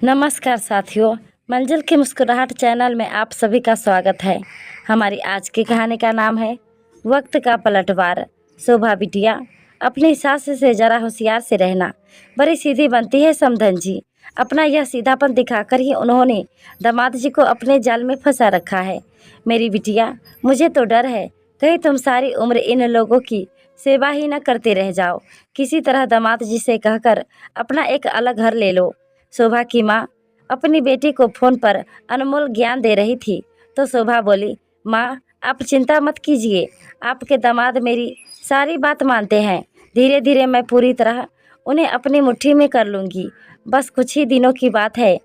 नमस्कार साथियों, मंजिल की मुस्कुराहट चैनल में आप सभी का स्वागत है। हमारी आज की कहानी का नाम है वक्त का पलटवार। शोभा बिटिया, अपनी सास से ज़रा होशियार से रहना, बड़ी सीधी बनती है समधन जी। अपना यह सीधापन दिखाकर ही उन्होंने दामाद जी को अपने जाल में फंसा रखा है। मेरी बिटिया, मुझे तो डर है कहीं तुम सारी उम्र इन लोगों की सेवा ही न करते रह जाओ। किसी तरह दामाद जी से कहकर अपना एक अलग घर ले लो। शोभा की माँ अपनी बेटी को फ़ोन पर अनमोल ज्ञान दे रही थी तो शोभा बोली, माँ आप चिंता मत कीजिए, आपके दामाद मेरी सारी बात मानते हैं। धीरे धीरे मैं पूरी तरह उन्हें अपनी मुट्ठी में कर लूँगी। बस कुछ ही दिनों की बात है,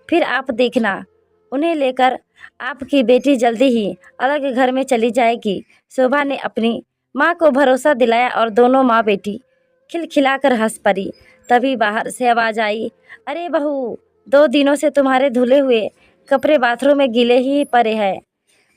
फिर आप देखना, उन्हें लेकर आपकी बेटी जल्दी ही अलग घर में चली जाएगी। शोभा ने अपनी माँ को भरोसा दिलाया और दोनों माँ बेटी खिलखिलाकर हंस पड़ी। तभी बाहर से आवाज़ आई, अरे बहू, 2 दिनों से तुम्हारे धुले हुए कपड़े बाथरूम में गीले ही पड़े हैं,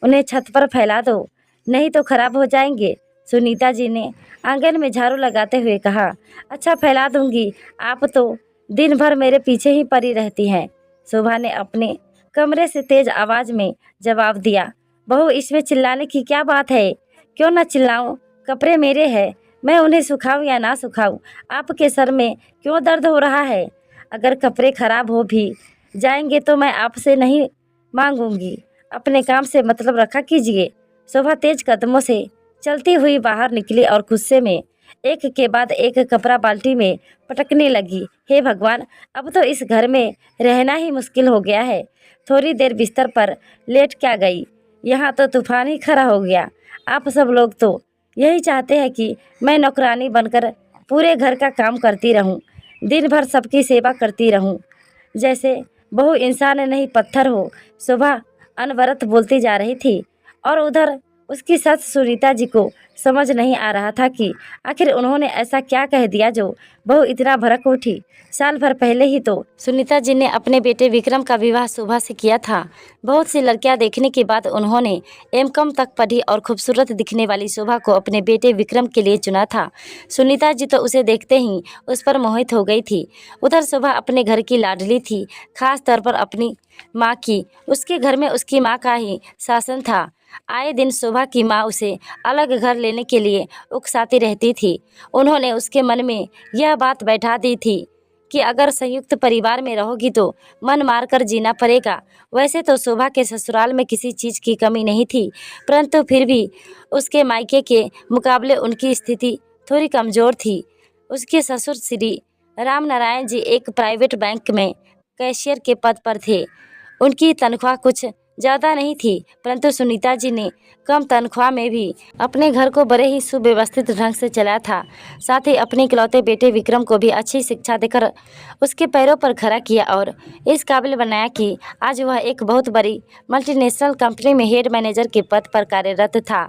उन्हें छत पर फैला दो, नहीं तो खराब हो जाएंगे। सुनीता जी ने आंगन में झाड़ू लगाते हुए कहा, अच्छा फैला दूंगी, आप तो दिन भर मेरे पीछे ही पड़ी रहती हैं। शोभा ने अपने कमरे से तेज आवाज़ में जवाब दिया, बहू इसमें चिल्लाने की क्या बात है, क्यों ना चिल्लाऊं, कपड़े मेरे हैं, मैं उन्हें सुखाऊं या ना सुखाऊं, आपके सर में क्यों दर्द हो रहा है। अगर कपड़े खराब हो भी जाएंगे तो मैं आपसे नहीं मांगूंगी, अपने काम से मतलब रखा कीजिए। शोभा तेज कदमों से चलती हुई बाहर निकली और गुस्से में एक के बाद एक कपड़ा बाल्टी में पटकने लगी। हे भगवान, अब तो इस घर में रहना ही मुश्किल हो गया है। थोड़ी देर बिस्तर पर लेट क्या गई, यहाँ तो तूफान ही खड़ा हो गया। आप सब लोग तो यही चाहते हैं कि मैं नौकरानी बनकर पूरे घर का काम करती रहूं, दिन भर सबकी सेवा करती रहूं, जैसे बहू इंसान नहीं पत्थर हो। शोभा अनवरत बोलती जा रही थी और उधर उसकी सस सुनीता जी को समझ नहीं आ रहा था कि आखिर उन्होंने ऐसा क्या कह दिया जो बहू इतना भड़क उठी। साल भर पहले ही तो सुनीता जी ने अपने बेटे विक्रम का विवाह शोभा से किया था। बहुत सी लड़कियां देखने के बाद उन्होंने एम.कॉम तक पढ़ी और खूबसूरत दिखने वाली शोभा को अपने बेटे विक्रम के लिए चुना था। सुनीता जी तो उसे देखते ही उस पर मोहित हो गई थी। उधर शोभा अपने घर की लाडली थी, खास तौर पर अपनी माँ की। उसके घर में उसकी माँ का ही शासन था। आए दिन शोभा की माँ उसे अलग घर लेने के लिए उकसाती रहती थी। उन्होंने उसके मन में यह बात बैठा दी थी कि अगर संयुक्त परिवार में रहोगी तो मन मार कर जीना पड़ेगा। वैसे तो शोभा के ससुराल में किसी चीज़ की कमी नहीं थी, परंतु फिर भी उसके मायके के मुकाबले उनकी स्थिति थोड़ी कमज़ोर थी। उसके ससुर श्री राम नारायण जी एक प्राइवेट बैंक में कैशियर के पद पर थे। उनकी तनख्वाह कुछ ज़्यादा नहीं थी, परंतु सुनीता जी ने कम तनख्वाह में भी अपने घर को बड़े ही सुव्यवस्थित ढंग से चलाया था। साथ ही अपने इकलौते बेटे विक्रम को भी अच्छी शिक्षा देकर उसके पैरों पर खड़ा किया और इस काबिल बनाया कि आज वह एक बहुत बड़ी मल्टीनेशनल कंपनी में हेड मैनेजर के पद पर कार्यरत था।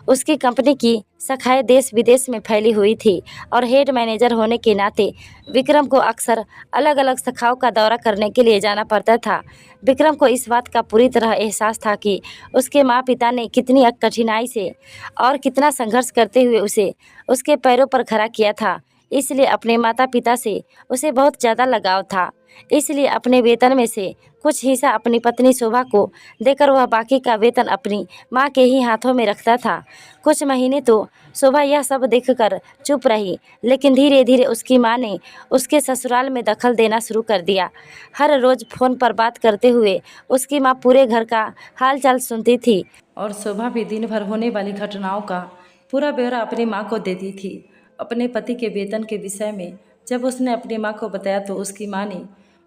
उसकी कंपनी की शाखाएं देश विदेश में फैली हुई थी और हेड मैनेजर होने के नाते विक्रम को अक्सर अलग अलग शाखाओं का दौरा करने के लिए जाना पड़ता था। विक्रम को इस बात का पूरी तरह एहसास था कि उसके माँ पिता ने कितनी कठिनाई से और कितना संघर्ष करते हुए उसे उसके पैरों पर खड़ा किया था। इसलिए अपने माता पिता से उसे बहुत ज़्यादा लगाव था। इसलिए अपने वेतन में से कुछ हिस्सा अपनी पत्नी शोभा को देकर वह बाकी का वेतन अपनी माँ के ही हाथों में रखता था। कुछ महीने तो शोभा यह सब देखकर चुप रही, लेकिन धीरे धीरे उसकी माँ ने उसके ससुराल में दखल देना शुरू कर दिया। हर रोज़ फ़ोन पर बात करते हुए उसकी माँ पूरे घर का हाल चाल सुनती थी और शोभा भी दिन भर होने वाली घटनाओं का पूरा ब्यौरा अपनी माँ को देती थी। अपने पति के वेतन के विषय में जब उसने अपनी माँ को बताया तो उसकी माँ ने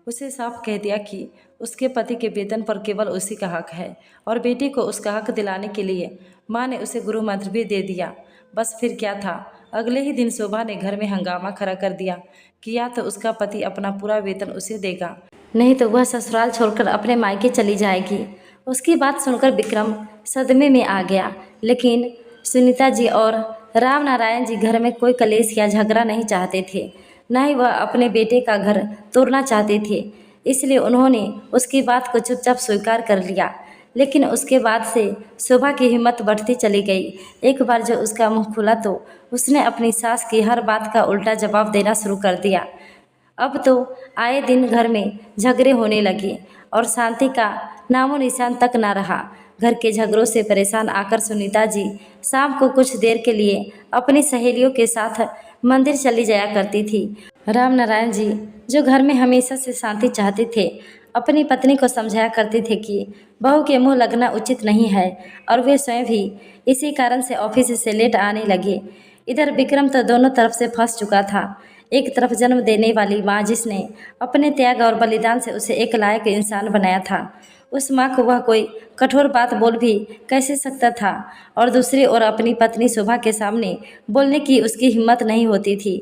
उसे साफ कह दिया कि उसके पति के वेतन पर केवल उसी का हक है और बेटी को उसका हक दिलाने के लिए माँ ने उसे गुरु मंत्र भी दे दिया। बस फिर क्या था, अगले ही दिन शोभा ने घर में हंगामा खड़ा कर दिया कि या तो उसका पति अपना पूरा वेतन उसे देगा, नहीं तो वह ससुराल छोड़कर अपने मायके चली जाएगी। उसकी बात सुनकर विक्रम सदमे में आ गया, लेकिन सुनीता जी और राम नारायण जी घर में कोई कलेश या झगड़ा नहीं चाहते थे, न ही वह अपने बेटे का घर तोड़ना चाहते थे। इसलिए उन्होंने उसकी बात को चुपचाप स्वीकार कर लिया। लेकिन उसके बाद से शोभा की हिम्मत बढ़ती चली गई। एक बार जो उसका मुंह खुला तो उसने अपनी सास की हर बात का उल्टा जवाब देना शुरू कर दिया। अब तो आए दिन घर में झगड़े होने लगे और शांति का नामो निशान तक ना रहा। घर के झगड़ों से परेशान आकर सुनीता जी शाम को कुछ देर के लिए अपनी सहेलियों के साथ मंदिर चली जाया करती थी। राम नारायण जी, जो घर में हमेशा से शांति चाहते थे, अपनी पत्नी को समझाया करते थे कि बहू के मुंह लगना उचित नहीं है, और वे स्वयं भी इसी कारण से ऑफिस से लेट आने लगे। इधर विक्रम तो दोनों तरफ से फंस चुका था। एक तरफ जन्म देने वाली माँ, जिसने अपने त्याग और बलिदान से उसे एक लायक इंसान बनाया था, उस माँ को वह कोई कठोर बात बोल भी कैसे सकता था, और दूसरी ओर अपनी पत्नी शोभा के सामने बोलने की उसकी हिम्मत नहीं होती थी।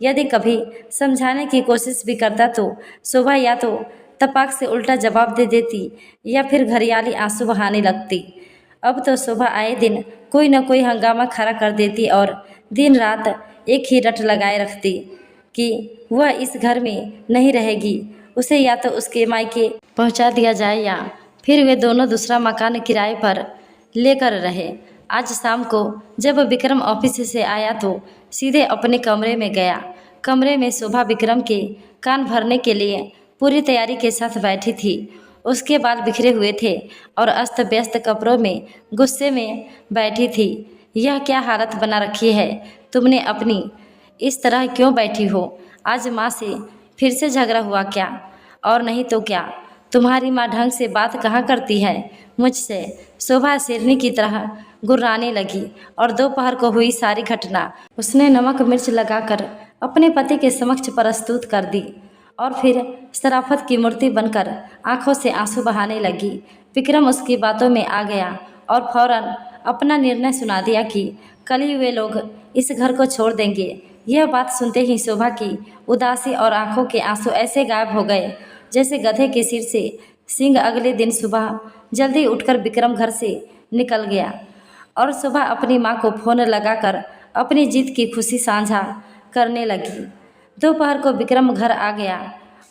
यदि कभी समझाने की कोशिश भी करता तो शोभा या तो तपाक से उल्टा जवाब दे देती या फिर घरियाली आंसू बहाने लगती। अब तो शोभा आए दिन कोई न कोई हंगामा खड़ा कर देती और दिन रात एक ही रट लगाए रखती कि वह इस घर में नहीं रहेगी, उसे या तो उसके मायके पहुंचा दिया जाए या फिर वे दोनों दूसरा मकान किराए पर लेकर रहे। आज शाम को जब विक्रम ऑफिस से आया तो सीधे अपने कमरे में गया। कमरे में शोभा विक्रम के कान भरने के लिए पूरी तैयारी के साथ बैठी थी। उसके बाल बिखरे हुए थे और अस्त व्यस्त कपड़ों में गुस्से में बैठी थी। यह क्या हालत बना रखी है तुमने अपनी? इस तरह क्यों बैठी हो? आज माँ से फिर से झगड़ा हुआ क्या? और नहीं तो क्या, तुम्हारी माँ ढंग से बात कहाँ करती है मुझसे? शोभा शेरनी की तरह गुर्राने लगी और दोपहर को हुई सारी घटना उसने नमक मिर्च लगाकर अपने पति के समक्ष प्रस्तुत कर दी और फिर शराफत की मूर्ति बनकर आंखों से आंसू बहाने लगी। विक्रम उसकी बातों में आ गया और फौरन अपना निर्णय सुना दिया कि कल ही वे लोग इस घर को छोड़ देंगे। यह बात सुनते ही शोभा की उदासी और आंखों के आंसू ऐसे गायब हो गए जैसे गधे के सिर से सींग। अगले दिन सुबह जल्दी उठकर विक्रम घर से निकल गया और सुबह अपनी माँ को फ़ोन लगाकर अपनी जीत की खुशी साझा करने लगी। दोपहर को विक्रम घर आ गया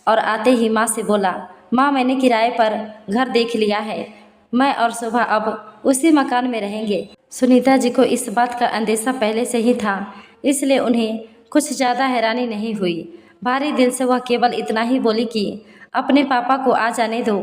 और आते ही माँ से बोला, माँ मैंने किराए पर घर देख लिया है, मैं और शोभा अब उसी मकान में रहेंगे। सुनीता जी को इस बात का अंदेशा पहले से ही था, इसलिए उन्हें कुछ ज़्यादा हैरानी नहीं हुई। भारी दिल से वह केवल इतना ही बोली कि अपने पापा को आ जाने दो,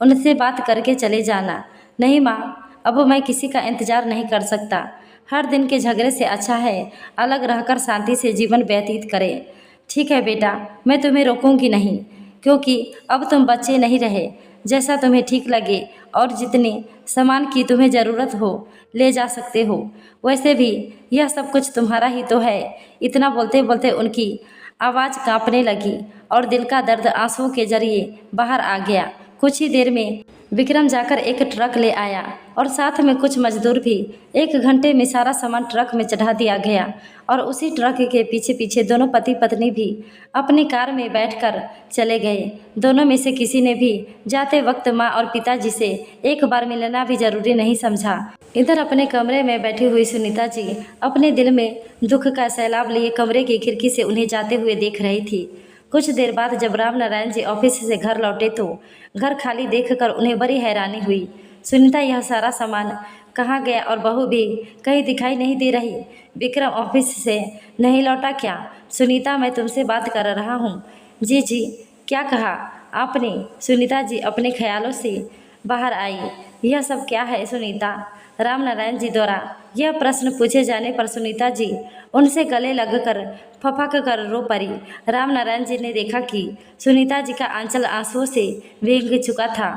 उनसे बात करके चले जाना। नहीं माँ, अब मैं किसी का इंतज़ार नहीं कर सकता। हर दिन के झगड़े से अच्छा है अलग रहकर शांति से जीवन व्यतीत करें। ठीक है बेटा, मैं तुम्हें रोकूंगी नहीं, क्योंकि अब तुम बच्चे नहीं रहे। जैसा तुम्हें ठीक लगे और जितने सामान की तुम्हें ज़रूरत हो ले जा सकते हो। वैसे भी यह सब कुछ तुम्हारा ही तो है। इतना बोलते बोलते उनकी आवाज़ कांपने लगी और दिल का दर्द आंसुओं के जरिए बाहर आ गया। कुछ ही देर में विक्रम जाकर एक ट्रक ले आया और साथ में कुछ मजदूर भी। 1 घंटे में सारा सामान ट्रक में चढ़ा दिया गया और उसी ट्रक के पीछे पीछे दोनों पति पत्नी भी अपनी कार में बैठकर चले गए। दोनों में से किसी ने भी जाते वक्त माँ और पिताजी से एक बार मिलना भी जरूरी नहीं समझा। इधर अपने कमरे में बैठी हुई सुनीता जी अपने दिल में दुख का सैलाब लिए कमरे की खिड़की से उन्हें जाते हुए देख रही थी। कुछ देर बाद जब राम नारायण जी ऑफिस से घर लौटे तो घर खाली देखकर उन्हें बड़ी हैरानी हुई। सुनीता, यह सारा सामान कहाँ गया और बहू भी कहीं दिखाई नहीं दे रही। विक्रम ऑफिस से नहीं लौटा क्या? सुनीता, मैं तुमसे बात कर रहा हूँ। जी जी, क्या कहा आपने? सुनीता जी अपने ख्यालों से बाहर आई। यह सब क्या है सुनीता? राम नारायण जी द्वारा यह प्रश्न पूछे जाने पर सुनीता जी उनसे गले लगकर फपक कर रो पड़ी। राम नारायण जी ने देखा कि सुनीता जी का आंचल आंसुओं से भीग चुका था।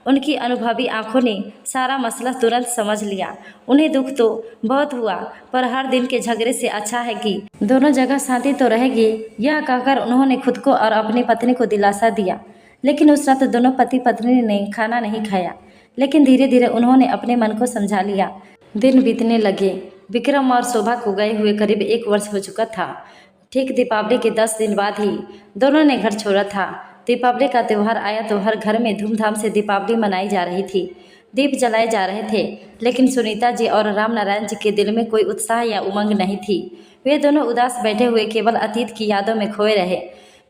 उनकी अनुभवी आंखों ने सारा मसला तुरंत समझ लिया। उन्हें दुख तो बहुत हुआ, पर हर दिन के झगड़े से अच्छा है कि दोनों जगह शांति तो रहेगी, यह कहकर उन्होंने खुद को और अपनी पत्नी को दिलासा दिया। लेकिन उस रात दोनों पति पत्नी ने खाना नहीं खाया, लेकिन धीरे धीरे उन्होंने अपने मन को समझा लिया। दिन बीतने लगे। विक्रम और शोभा को गए हुए करीब 1 वर्ष हो चुका था। ठीक दीपावली के 10 दिन बाद ही दोनों ने घर छोड़ा था। दीपावली का त्यौहार आया तो हर घर में धूमधाम से दीपावली मनाई जा रही थी। दीप जलाए जा रहे थे, लेकिन सुनीता जी और राम नारायण जी के दिल में कोई उत्साह या उमंग नहीं थी। वे दोनों उदास बैठे हुए केवल अतीत की यादों में खोए रहे।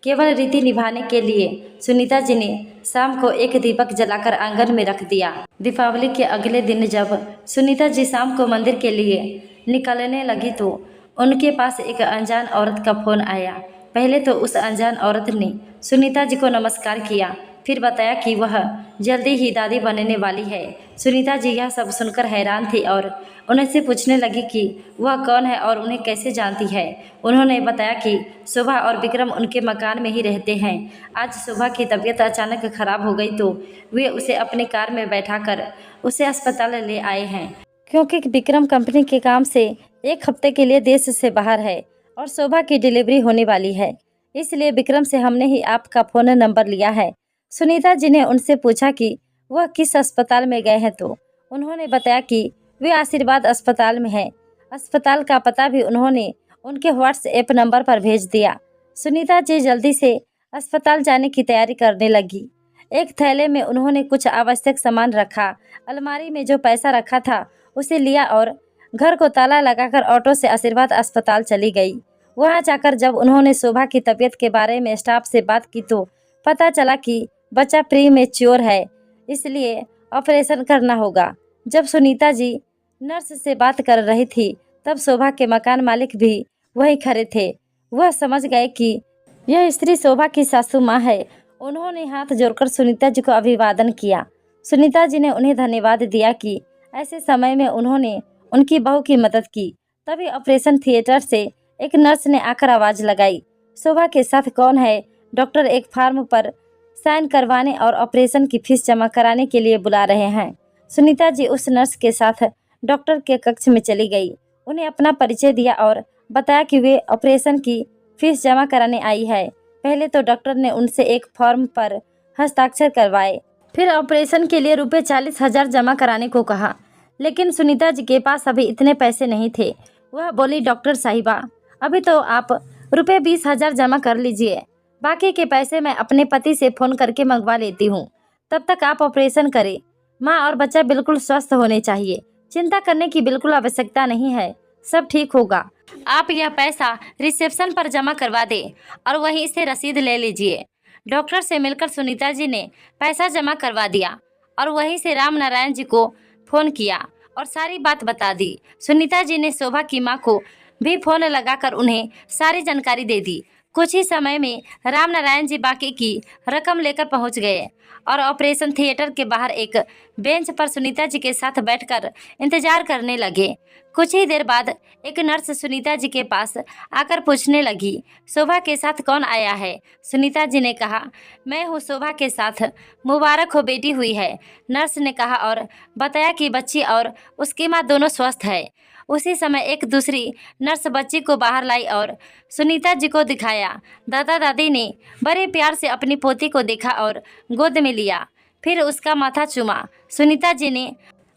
केवल रीति निभाने के लिए सुनीता जी ने शाम को एक दीपक जलाकर आंगन में रख दिया। दीपावली के अगले दिन जब सुनीता जी शाम को मंदिर के लिए निकलने लगी तो उनके पास एक अनजान औरत का फोन आया। पहले तो उस अनजान औरत ने सुनीता जी को नमस्कार किया, फिर बताया कि वह जल्दी ही दादी बनने वाली है। सुनीता जी यह सब सुनकर हैरान थी और उनसे पूछने लगी कि वह कौन है और उन्हें कैसे जानती है। उन्होंने बताया कि शोभा और विक्रम उनके मकान में ही रहते हैं। आज शोभा की तबीयत अचानक खराब हो गई तो वे उसे अपनी कार में बैठाकर उसे अस्पताल ले आए हैं, क्योंकि विक्रम कंपनी के काम से एक हफ्ते के लिए देश से बाहर है और शोभा की डिलीवरी होने वाली है। इसलिए विक्रम से हमने ही आपका फ़ोन नंबर लिया है। सुनीता जी ने उनसे पूछा कि वह किस अस्पताल में गए हैं तो उन्होंने बताया कि वे आशीर्वाद अस्पताल में हैं। अस्पताल का पता भी उन्होंने उनके व्हाट्सएप नंबर पर भेज दिया। सुनीता जी जल्दी से अस्पताल जाने की तैयारी करने लगी। एक थैले में उन्होंने कुछ आवश्यक सामान रखा, अलमारी में जो पैसा रखा था उसे लिया और घर को ताला लगाकर ऑटो से आशीर्वाद अस्पताल चली गई। वहां जाकर जब उन्होंने शोभा की तबीयत के बारे में स्टाफ से बात की तो पता चला कि बच्चा प्री मैच्योर है, इसलिए ऑपरेशन करना होगा। जब सुनीता जी नर्स से बात कर रही थी तब शोभा के मकान मालिक भी वहीं खड़े थे। वह समझ गए कि यह स्त्री शोभा की सासू माँ है। उन्होंने हाथ जोड़कर सुनीता जी को अभिवादन किया। सुनीता जी ने उन्हें धन्यवाद दिया कि ऐसे समय में उन्होंने उनकी बहू की मदद की। तभी ऑपरेशन थिएटर से एक नर्स ने आकर आवाज़ लगाई, शोभा के साथ कौन है? डॉक्टर एक फॉर्म पर साइन करवाने और ऑपरेशन की फीस जमा कराने के लिए बुला रहे हैं। सुनीता जी उस नर्स के साथ डॉक्टर के कक्ष में चली गई, उन्हें अपना परिचय दिया और बताया कि वे ऑपरेशन की फीस जमा कराने आई है। पहले तो डॉक्टर ने उनसे एक फॉर्म पर हस्ताक्षर करवाए, फिर ऑपरेशन के लिए रुपये 40,000 जमा कराने को कहा, लेकिन सुनीता जी के पास अभी इतने पैसे नहीं थे। वह बोली, डॉक्टर साहिबा, अभी तो आप रुपये 20,000 जमा कर लीजिए, बाकी के पैसे मैं अपने पति से फ़ोन करके मंगवा लेती हूँ। तब तक आप ऑपरेशन करें। माँ और बच्चा बिल्कुल स्वस्थ होने चाहिए, चिंता करने की बिल्कुल आवश्यकता नहीं है, सब ठीक होगा। आप यह पैसा रिसेप्शन पर जमा करवा दें और वहीं से रसीद ले लीजिए। डॉक्टर से मिलकर सुनीता जी ने पैसा जमा करवा दिया और वहीं से राम नारायण जी को फ़ोन किया और सारी बात बता दी। सुनीता जी ने शोभा की माँ को भी फ़ोन लगाकर उन्हें सारी जानकारी दे दी। कुछ ही समय में राम नारायण जी बाकी की रकम लेकर पहुंच गए और ऑपरेशन थिएटर के बाहर एक बेंच पर सुनीता जी के साथ बैठकर इंतजार करने लगे। कुछ ही देर बाद एक नर्स सुनीता जी के पास आकर पूछने लगी, शोभा के साथ कौन आया है? सुनीता जी ने कहा, मैं हूँ शोभा के साथ, मुबारक हो बेटी हुई है। नर्स ने कहा और बताया कि बच्ची और उसकी माँ दोनों स्वस्थ है। उसी समय एक दूसरी नर्स बच्ची को बाहर लाई और सुनीता जी को दिखाया। दादा दादी ने बड़े प्यार से अपनी पोती को देखा और गोद में लिया, फिर उसका माथा चूमा। सुनीता जी ने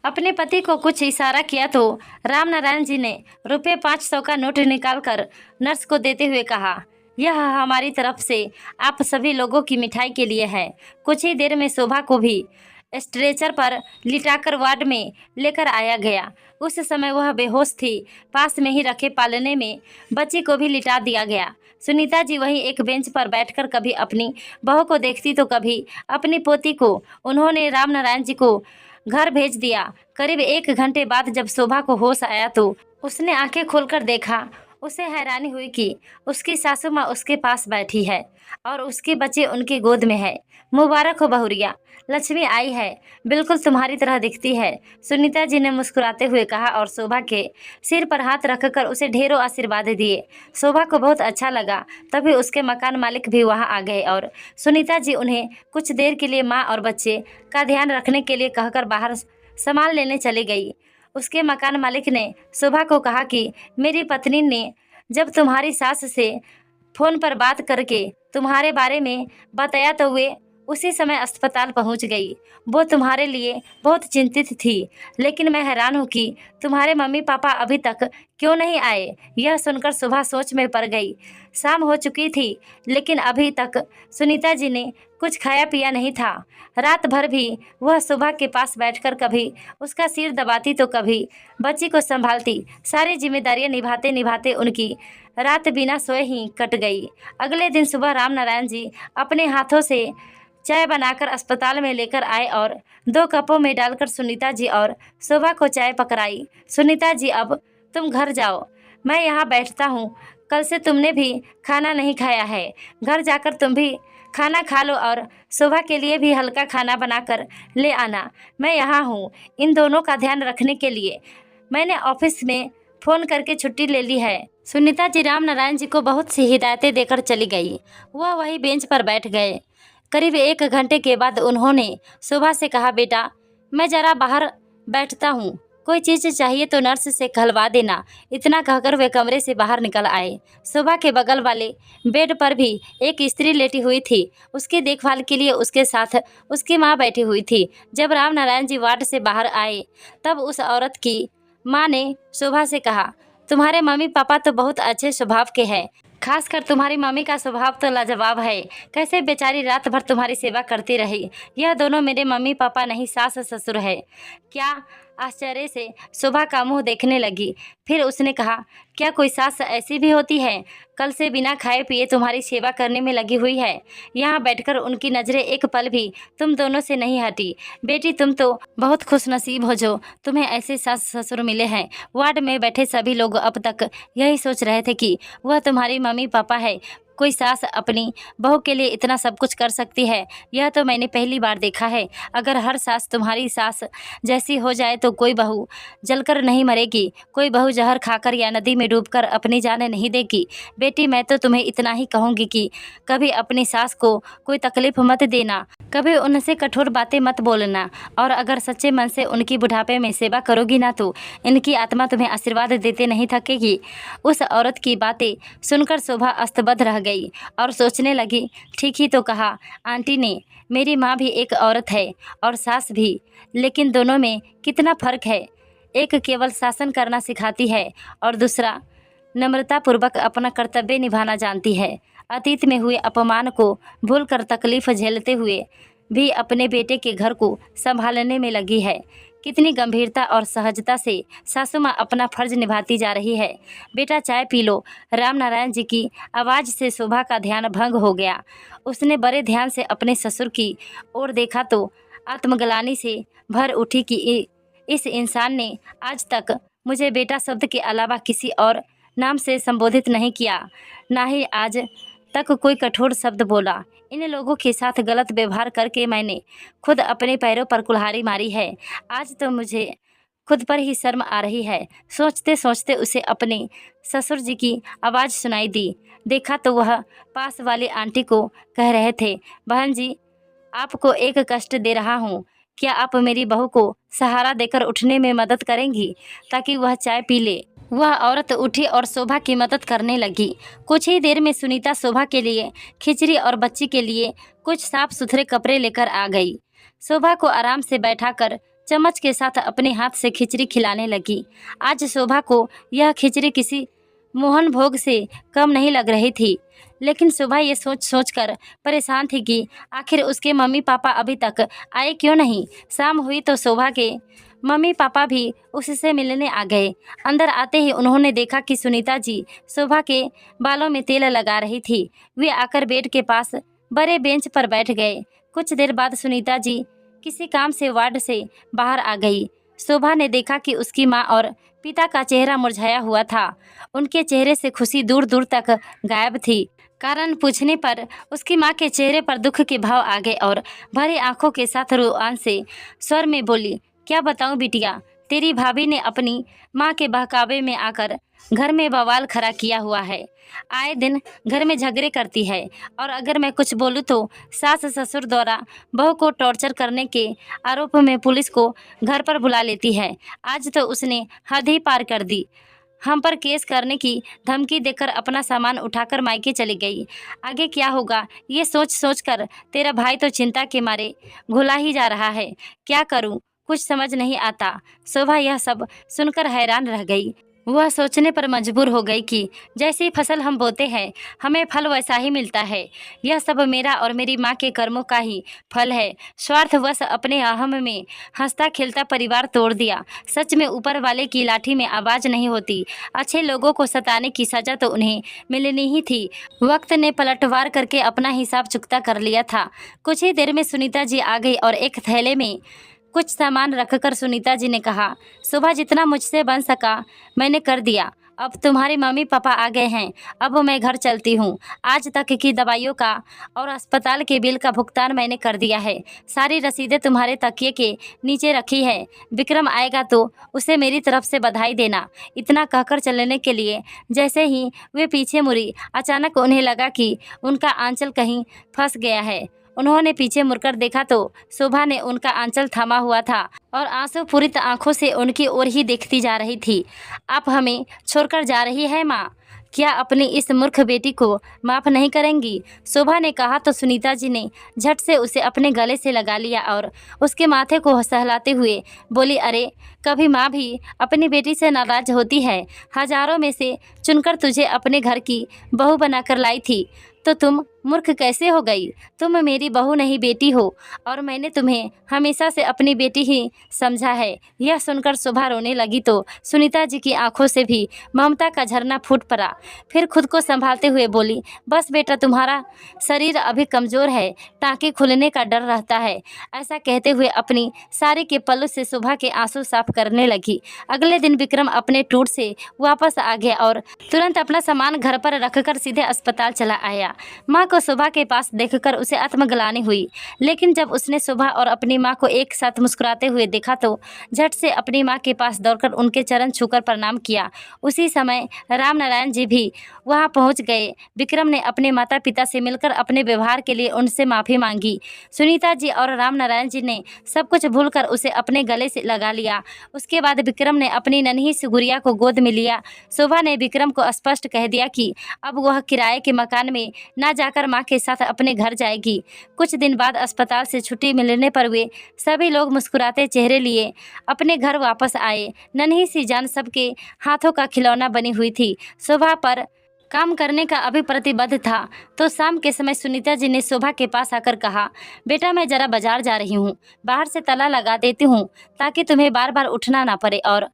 अपने पति को कुछ इशारा किया तो राम नारायण जी ने रुपये 500 का नोट निकालकर नर्स को देते हुए कहा, यह हमारी तरफ से आप सभी लोगों की मिठाई के लिए है। कुछ ही देर में शोभा को भी स्ट्रेचर पर लिटाकर वार्ड में लेकर आया गया। उस समय वह बेहोश थी। पास में ही रखे पालने में बच्ची को भी लिटा दिया गया। सुनीता जी वहीं एक बेंच पर बैठकर कभी अपनी बहू को देखती तो कभी अपनी पोती को। उन्होंने राम नारायण जी को घर भेज दिया। करीब 1 घंटे बाद जब शोभा को होश आया तो उसने आंखें खोलकर देखा। उसे हैरानी हुई कि उसकी सासू माँ उसके पास बैठी है और उसके बच्चे उनकी गोद में है। मुबारक हो बहुरिया, लक्ष्मी आई है, बिल्कुल तुम्हारी तरह दिखती है, सुनीता जी ने मुस्कुराते हुए कहा और शोभा के सिर पर हाथ रखकर उसे ढेरों आशीर्वाद दिए। शोभा को बहुत अच्छा लगा। तभी उसके मकान मालिक भी वहां आ गए और सुनीता जी उन्हें कुछ देर के लिए माँ और बच्चे का ध्यान रखने के लिए कहकर बाहर सामान लेने चली गई। उसके मकान मालिक ने शोभा को कहा कि मेरी पत्नी ने जब तुम्हारी सास से फ़ोन पर बात करके तुम्हारे बारे में बताया तो वे उसी समय अस्पताल पहुंच गई। वो तुम्हारे लिए बहुत चिंतित थी, लेकिन मैं हैरान हूँ कि तुम्हारे मम्मी पापा अभी तक क्यों नहीं आए। यह सुनकर शोभा सोच में पड़ गई। शाम हो चुकी थी, लेकिन अभी तक सुनीता जी ने कुछ खाया पिया नहीं था। रात भर भी वह शोभा के पास बैठकर कभी उसका सिर दबाती तो कभी बच्ची को संभालती। सारी जिम्मेदारियां निभाते निभाते उनकी रात बिना सोए ही कट गई। अगले दिन सुबह राम नारायण जी अपने हाथों से चाय बनाकर अस्पताल में लेकर आए और 2 कपों में डालकर सुनीता जी और शोभा को चाय पकड़ाई। सुनीता जी, अब तुम घर जाओ, मैं यहाँ बैठता हूँ, कल से तुमने भी खाना नहीं खाया है। घर जाकर तुम भी खाना खा लो और शोभा के लिए भी हल्का खाना बनाकर ले आना। मैं यहाँ हूँ इन दोनों का ध्यान रखने के लिए। मैंने ऑफिस में फ़ोन करके छुट्टी ले ली है। सुनीता जी राम नारायण जी को बहुत सी हिदायतें देकर चली गई। वह वही बेंच पर बैठ गए। करीब 1 घंटे के बाद उन्होंने शोभा से कहा, बेटा मैं ज़रा बाहर बैठता हूँ, कोई चीज़ चाहिए तो नर्स से कहलवा देना। इतना कहकर वे कमरे से बाहर निकल आए। शोभा के बगल वाले बेड पर भी एक स्त्री लेटी हुई थी। उसकी देखभाल के लिए उसके साथ उसकी माँ बैठी हुई थी। जब राम नारायण जी वार्ड से बाहर आए तब उस औरत की माँ ने शोभा से कहा, तुम्हारे मम्मी पापा तो बहुत अच्छे स्वभाव के हैं, खासकर तुम्हारी मम्मी का स्वभाव तो लाजवाब है। कैसे बेचारी रात भर तुम्हारी सेवा करती रही। यह दोनों मेरे मम्मी पापा नहीं, सास ससुर है। क्या आश्चर्य से शोभा का मुंह देखने लगी। फिर उसने कहा, क्या कोई सास ऐसी भी होती है? कल से बिना खाए पिए तुम्हारी सेवा करने में लगी हुई है। यहाँ बैठकर उनकी नज़रें एक पल भी तुम दोनों से नहीं हटी। बेटी तुम तो बहुत खुशनसीब हो जो तुम्हें ऐसे सास ससुर मिले हैं। वार्ड में बैठे सभी लोग अब तक यही सोच रहे थे कि वह तुम्हारी मम्मी पापा है। कोई सास अपनी बहू के लिए इतना सब कुछ कर सकती है, यह तो मैंने पहली बार देखा है। अगर हर सास तुम्हारी सास जैसी हो जाए तो कोई बहू जलकर नहीं मरेगी, कोई बहू जहर खाकर या नदी में डूबकर अपनी जान नहीं देगी। बेटी मैं तो तुम्हें इतना ही कहूँगी कि कभी अपनी सास को कोई तकलीफ मत देना, कभी उनसे कठोर बातें मत बोलना, और अगर सच्चे मन से उनकी बुढ़ापे में सेवा करोगी ना तो इनकी आत्मा तुम्हें आशीर्वाद देते नहीं थकेगी। उस औरत की बातें सुनकर शोभा अस्तबद्ध रह गई और सोचने लगी, ठीक ही तो कहा आंटी ने। मेरी माँ भी एक औरत है और सास भी, लेकिन दोनों में कितना फ़र्क है। एक केवल शासन करना सिखाती है और दूसरा नम्रतापूर्वक अपना कर्तव्य निभाना जानती है। अतीत में हुए अपमान को भूलकर तकलीफ झेलते हुए भी अपने बेटे के घर को संभालने में लगी है। कितनी गंभीरता और सहजता से सासू माँ अपना फर्ज निभाती जा रही है। बेटा चाय पी लो। राम नारायण जी की आवाज़ से शोभा का ध्यान भंग हो गया। उसने बड़े ध्यान से अपने ससुर की ओर देखा तो आत्मग्लानि से भर उठी कि इस इंसान ने आज तक मुझे बेटा शब्द के अलावा किसी और नाम से संबोधित नहीं किया, ना ही आज तक कोई कठोर शब्द बोला। इन लोगों के साथ गलत व्यवहार करके मैंने खुद अपने पैरों पर कुल्हाड़ी मारी है। आज तो मुझे खुद पर ही शर्म आ रही है। सोचते सोचते उसे अपने ससुर जी की आवाज़ सुनाई दी। देखा तो वह पास वाली आंटी को कह रहे थे, बहन जी आपको एक कष्ट दे रहा हूँ, क्या आप मेरी बहू को सहारा देकर उठने में मदद करेंगी ताकि वह चाय पी ले। वह औरत उठी और शोभा की मदद करने लगी। कुछ ही देर में सुनीता शोभा के लिए खिचड़ी और बच्ची के लिए कुछ साफ सुथरे कपड़े लेकर आ गई। शोभा को आराम से बैठाकर चम्मच के साथ अपने हाथ से खिचड़ी खिलाने लगी। आज शोभा को यह खिचड़ी किसी मोहन भोग से कम नहीं लग रही थी, लेकिन शोभा ये सोच कर परेशान थी कि आखिर उसके मम्मी पापा अभी तक आए क्यों नहीं। शाम हुई तो शोभा के मम्मी पापा भी उससे मिलने आ गए। अंदर आते ही उन्होंने देखा कि सुनीता जी शोभा के बालों में तेल लगा रही थी। वे आकर बेड के पास बड़े बेंच पर बैठ गए। कुछ देर बाद सुनीता जी किसी काम से वार्ड से बाहर आ गई। शोभा ने देखा कि उसकी माँ और पिता का चेहरा मुरझाया हुआ था। उनके चेहरे से खुशी दूर दूर तक गायब थी। कारण पूछने पर उसकी माँ के चेहरे पर दुख के भाव आ गए और भरी आंखों के साथ रोआन से स्वर में बोली, क्या बताऊं बिटिया, तेरी भाभी ने अपनी माँ के बहकावे में आकर घर में बवाल खड़ा किया हुआ है। आए दिन घर में झगड़े करती है और अगर मैं कुछ बोलूँ तो सास ससुर द्वारा बहू को टॉर्चर करने के आरोप में पुलिस को घर पर बुला लेती है। आज तो उसने हद ही पार कर दी। हम पर केस करने की धमकी देकर अपना सामान उठाकर मायके चली गई। आगे क्या होगा ये सोच कर तेरा भाई तो चिंता के मारे घुला ही जा रहा है। क्या करूं, कुछ समझ नहीं आता। शोभा यह सब सुनकर हैरान रह गई। वह सोचने पर मजबूर हो गई कि जैसी फसल हम बोते हैं हमें फल वैसा ही मिलता है। यह सब मेरा और मेरी माँ के कर्मों का ही फल है। स्वार्थवश अपने अहम में हंसता खेलता परिवार तोड़ दिया। सच में ऊपर वाले की लाठी में आवाज़ नहीं होती। अच्छे लोगों को सताने की सज़ा तो उन्हें मिलनी ही थी। वक्त ने पलटवार करके अपना हिसाब चुकता कर लिया था। कुछ ही देर में सुनीता जी आ गई और एक थैले में कुछ सामान रखकर सुनीता जी ने कहा, सुबह जितना मुझसे बन सका मैंने कर दिया। अब तुम्हारे मम्मी पापा आ गए हैं, अब मैं घर चलती हूँ। आज तक की दवाइयों का और अस्पताल के बिल का भुगतान मैंने कर दिया है। सारी रसीदें तुम्हारे तकिए के नीचे रखी है। विक्रम आएगा तो उसे मेरी तरफ से बधाई देना। इतना कहकर चलने के लिए जैसे ही वे पीछे मुड़ी, अचानक उन्हें लगा कि उनका आंचल कहीं फंस गया है। उन्होंने पीछे मुड़कर देखा तो शोभा ने उनका आंचल थामा हुआ था और आंसू पूरित आंखों से उनकी ओर ही देखती जा रही थी। आप हमें छोड़कर जा रही है माँ? क्या अपनी इस मूर्ख बेटी को माफ़ नहीं करेंगी? शोभा ने कहा तो सुनीता जी ने झट से उसे अपने गले से लगा लिया और उसके माथे को सहलाते हुए बोली, अरे कभी माँ भी अपनी बेटी से नाराज होती है। हजारों में से चुनकर तुझे अपने घर की बहू बनाकर लाई थी तो तुम मूर्ख कैसे हो गई? तुम मेरी बहू नहीं बेटी हो और मैंने तुम्हें हमेशा से अपनी बेटी ही समझा है। यह सुनकर शोभा रोने लगी तो सुनीता जी की आंखों से भी ममता का झरना फूट पड़ा। फिर खुद को संभालते हुए बोली, बस बेटा, तुम्हारा शरीर अभी कमज़ोर है, टाँके खुलने का डर रहता है। ऐसा कहते हुए अपनी साड़ी के पल्लू से शोभा के आंसू साफ करने लगी। अगले दिन विक्रम अपने टूर से वापस आ गया और तुरंत अपना सामान घर पर रखकर सीधे अस्पताल चला आया। माँ को शोभा के पास देखकर उसे आत्मग्लानि हुई, लेकिन जब उसने शोभा और अपनी माँ को एक साथ मुस्कुराते हुए देखा तो झट से अपनी माँ के पास दौड़कर उनके चरण छूकर प्रणाम किया। उसी समय राम नारायण जी भी वहाँ पहुँच गए। विक्रम ने अपने माता पिता से मिलकर अपने व्यवहार के लिए उनसे माफ़ी मांगी। सुनीता जी और राम नारायण जी ने सब कुछ भूलकर उसे अपने गले से लगा लिया। उसके बाद विक्रम ने अपनी नन्ही सी गुड़िया को गोद में लिया। शोभा ने विक्रम को स्पष्ट कह दिया कि अब वह किराए के मकान में ना जाकर माँ के साथ अपने घर जाएगी। कुछ दिन बाद अस्पताल से छुट्टी मिलने पर वे सभी लोग मुस्कुराते चेहरे लिए अपने घर वापस आए। नन्ही सी जान सबके हाथों का खिलौना बनी हुई थी। शोभा पर काम करने का अभी प्रतिबद्ध था तो शाम के समय सुनीता जी ने शोभा के पास आकर कहा, बेटा मैं जरा बाजार जा रही हूँ, बाहर से ताला लगा देती हूँ ताकि तुम्हें बार बार उठना ना पड़े। और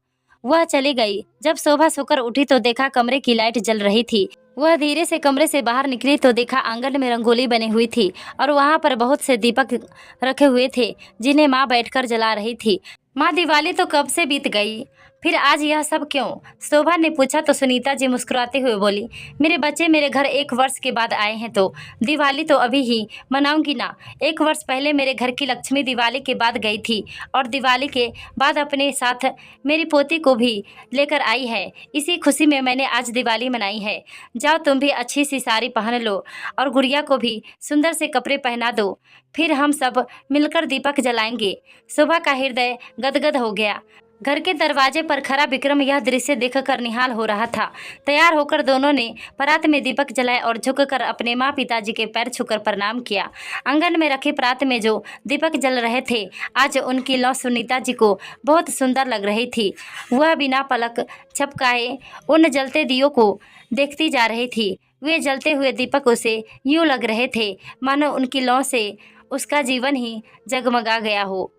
वह चली गई। जब शोभा सोकर उठी तो देखा कमरे की लाइट जल रही थी। वह धीरे से कमरे से बाहर निकली तो देखा आंगन में रंगोली बनी हुई थी और वहाँ पर बहुत से दीपक रखे हुए थे जिन्हें माँ बैठकर जला रही थी। माँ, दिवाली तो कब से बीत गई, फिर आज यह सब क्यों? शोभा ने पूछा तो सुनीता जी मुस्कुराते हुए बोली, मेरे बच्चे मेरे घर 1 वर्ष के बाद आए हैं तो दिवाली तो अभी ही मनाऊंगी ना। 1 वर्ष पहले मेरे घर की लक्ष्मी दिवाली के बाद गई थी और दिवाली के बाद अपने साथ मेरी पोती को भी लेकर आई है। इसी खुशी में मैंने आज दिवाली मनाई है। जाओ तुम भी अच्छी सी साड़ी पहन लो और गुड़िया को भी सुंदर से कपड़े पहना दो, फिर हम सब मिलकर दीपक जलाएंगे। शोभा का हृदय गदगद हो गया। घर के दरवाजे पर खड़ा विक्रम यह दृश्य देखकर निहाल हो रहा था। तैयार होकर दोनों ने परात में दीपक जलाए और झुककर अपने माँ पिताजी के पैर छूकर प्रणाम किया। आंगन में रखी परात में जो दीपक जल रहे थे आज उनकी लौ सुनीता जी को बहुत सुंदर लग रही थी। वह बिना पलक झपकाए उन जलते दियों को देखती जा रही थी। वे जलते हुए दीपक उसे यूँ लग रहे थे मानो उनकी लौ से उसका जीवन ही जगमगा गया हो।